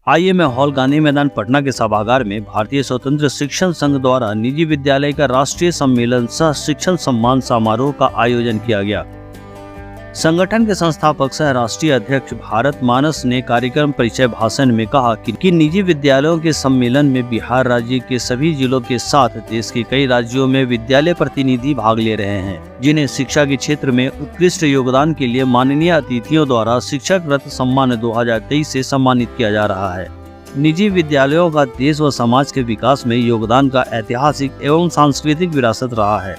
IMA hall Gandhi मैदान पटना के सभागार में भारतीय स्वतंत्र शिक्षण संघ द्वारा निजी विद्यालय का राष्ट्रीय सम्मेलन सह शिक्षण सम्मान समारोह का आयोजन किया गया। संगठन के संस्थापक सह राष्ट्रीय अध्यक्ष भारत मानस ने कार्यक्रम परिचय भाषण में कहा कि निजी विद्यालयों के सम्मेलन में बिहार राज्य के सभी जिलों के साथ देश के कई राज्यों में विद्यालय प्रतिनिधि भाग ले रहे हैं, जिन्हें शिक्षा के क्षेत्र में उत्कृष्ट योगदान के लिए माननीय अतिथियों द्वारा शिक्षक रत्न सम्मान 2023 से सम्मानित किया जा रहा है। निजी विद्यालयों का देश व समाज के विकास में योगदान का ऐतिहासिक एवं सांस्कृतिक विरासत रहा है।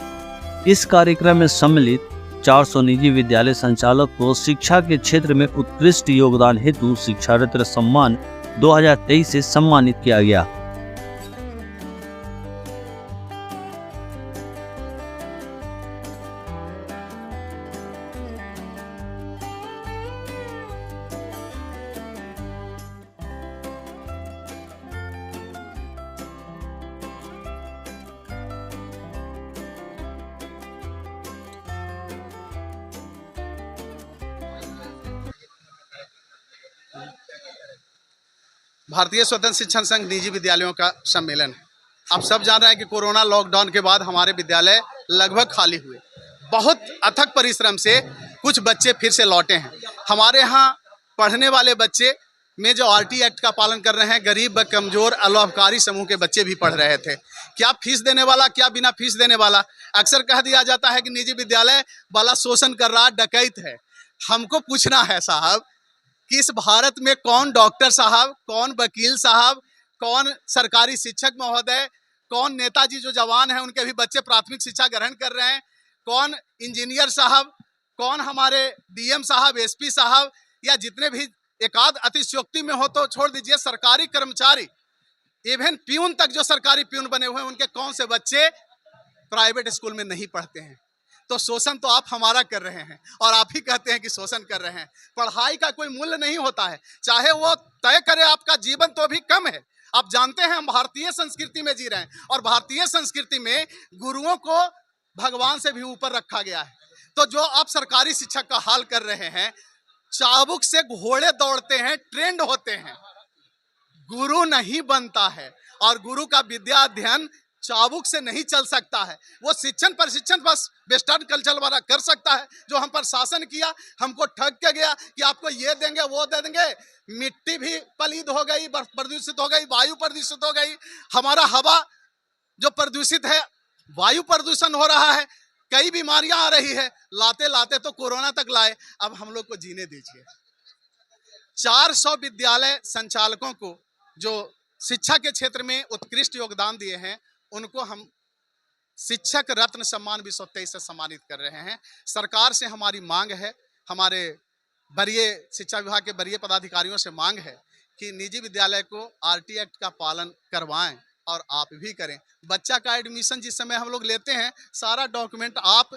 इस कार्यक्रम में सम्मिलित 400 निजी विद्यालय संचालक को शिक्षा के क्षेत्र में उत्कृष्ट योगदान हेतु शिक्षा रत्न सम्मान 2023 से सम्मानित किया गया। भारतीय स्वतंत्र शिक्षण संघ निजी विद्यालयों का सम्मेलन है। आप सब जान रहे हैं कि कोरोना लॉकडाउन के बाद हमारे विद्यालय लगभग खाली हुए। बहुत अथक परिश्रम से कुछ बच्चे फिर से लौटे हैं। हमारे यहाँ पढ़ने वाले बच्चे में जो आरटी एक्ट का पालन कर रहे हैं, गरीब व कमजोर अलाभकारी समूह के बच्चे भी पढ़ रहे थे। क्या फीस देने वाला, क्या बिना फीस देने वाला। अक्सर कह दिया जाता है कि निजी विद्यालय वाला शोषण कर रहा, डकैत है। हमको पूछना है साहब कि इस भारत में कौन डॉक्टर साहब, कौन वकील साहब, कौन सरकारी शिक्षक महोदय, कौन नेताजी जो जवान हैं उनके भी बच्चे प्राथमिक शिक्षा ग्रहण कर रहे हैं, कौन इंजीनियर साहब, कौन हमारे डीएम साहब, एसपी साहब, या जितने भी एकाध अतिशयोक्ति में हो तो छोड़ दीजिए, सरकारी कर्मचारी, इवन प्यून तक जो सरकारी प्यून बने हुए हैं, उनके कौन से बच्चे प्राइवेट स्कूल में नहीं पढ़ते हैं। तो शोषण तो आप हमारा कर रहे हैं और आप ही कहते हैं कि शोषण कर रहे हैं। पढ़ाई का कोई मूल्य नहीं होता है, चाहे वो तय करे आपका जीवन तो भी कम है। आप जानते हैं हम भारतीय संस्कृति में जी रहे हैं और भारतीय संस्कृति में गुरुओं को भगवान से भी ऊपर रखा गया है। तो जो आप सरकारी शिक्षक का हाल कर रहे हैं, चाबुक से घोड़े दौड़ते हैं, ट्रेंड होते हैं, गुरु नहीं बनता है। और गुरु का विद्या अध्ययन चाबुक से नहीं चल सकता है। वो शिक्षण प्रशिक्षण बस वेस्टर्न कल्चर वाला कर सकता है। जो हम पर शासन किया, हमको ठग के गया कि आपको ये देंगे वो दे देंगे। मिट्टी भी पलीद हो गई, प्रदूषित हो गई, वायु प्रदूषित हो गई, हमारा हवा जो प्रदूषित है, वायु प्रदूषण हो रहा है, कई बीमारियां आ रही है। लाते लाते तो कोरोना तक लाए। अब हम लोग को जीने दीजिए। 400 विद्यालय संचालकों को जो शिक्षा के क्षेत्र में उत्कृष्ट योगदान दिए हैं, उनको हम शिक्षक रत्न सम्मान 2023 से सम्मानित कर रहे हैं। सरकार से हमारी मांग है, हमारे वरीय शिक्षा विभाग के वरीय पदाधिकारियों से मांग है कि निजी विद्यालय को आरटी एक्ट का पालन करवाएं और आप भी करें। बच्चा का एडमिशन जिस समय हम लोग लेते हैं, सारा डॉक्यूमेंट आप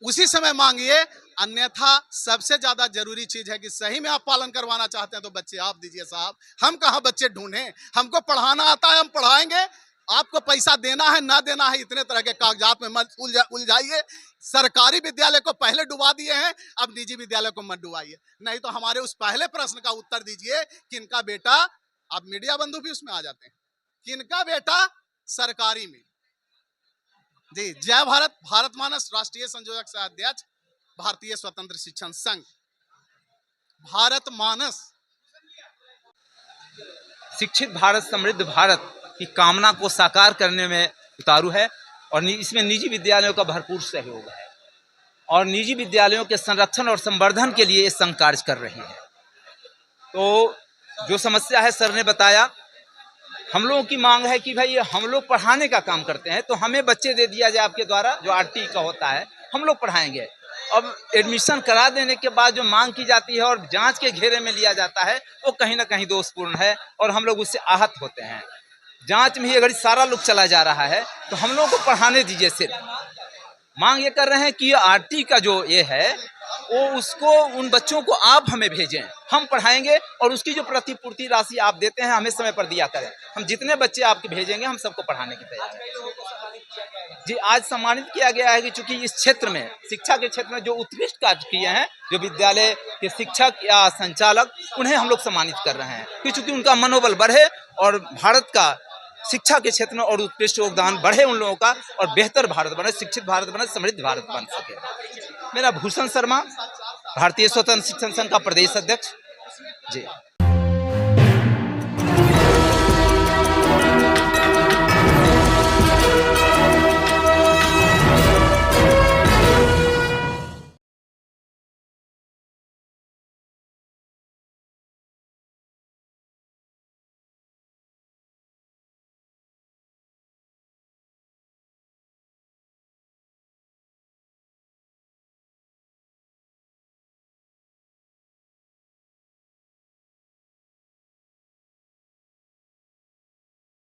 उसी समय मांगिए, अन्यथा सबसे ज्यादा जरूरी चीज है कि सही में आप पालन करवाना चाहते हैं तो बच्चे आप दीजिए साहब। हम कहाँ बच्चे ढूंढें, हमको पढ़ाना आता है, हम पढ़ाएंगे। आपको पैसा देना है ना देना है, इतने तरह के कागजात में मत उलझाइए। सरकारी विद्यालय को पहले डुबा दिए हैं, अब निजी विद्यालय को मत डुबाइए। नहीं तो हमारे उस पहले प्रश्न का उत्तर दीजिए, किनका बेटा, अब मीडिया बंधु भी उसमें आ जाते हैं, किनका बेटा सरकारी में। जी, जय भारत। भारत मानस राष्ट्रीय संयोजक सह अध्यक्ष भारतीय स्वतंत्र शिक्षण संघ। भारत मानस शिक्षित भारत, समृद्ध भारत की कामना को साकार करने में उतारू है और इसमें निजी विद्यालयों का भरपूर सहयोग है और निजी विद्यालयों के संरक्षण और संवर्धन के लिए ये संघ कार्य कर रही है। तो जो समस्या है सर ने बताया, हम लोगों की मांग है कि भाई हम लोग पढ़ाने का काम करते हैं, तो हमें बच्चे दे दिया जाए आपके द्वारा, जो आरटी का होता है, हम लोग पढ़ाएंगे। अब एडमिशन करा देने के बाद जो मांग की जाती है और जांच के घेरे में लिया जाता है, वो कहीं ना कहीं दोषपूर्ण है और हम लोग उससे आहत होते हैं। जांच में ही अगर सारा लोग चला जा रहा है तो हम लोगों को पढ़ाने दीजिए। सिर्फ मांग ये कर रहे हैं कि आरटी का जो ये है, वो उसको, उन बच्चों को आप हमें भेजें, हम पढ़ाएंगे और उसकी जो प्रतिपूर्ति राशि आप देते हैं हमें समय पर दिया करें। हम जितने बच्चे आपके भेजेंगे, हम सबको पढ़ाने की तैयारी हैं। जी आज सम्मानित किया गया है कि चूंकि इस क्षेत्र में शिक्षा के क्षेत्र में जो उत्कृष्ट कार्य किए हैं, जो विद्यालय के शिक्षक या संचालक, उन्हें हम लोग सम्मानित कर रहे हैं कि चूंकि उनका मनोबल बढ़े और भारत का शिक्षा के क्षेत्र में और उत्कृष्ट योगदान बढ़े उन लोगों का, और बेहतर भारत बने, शिक्षित भारत बने, समृद्ध भारत बन सके। मेरा भूषण शर्मा, भारतीय स्वतंत्र शिक्षण संघ का प्रदेश अध्यक्ष। जी।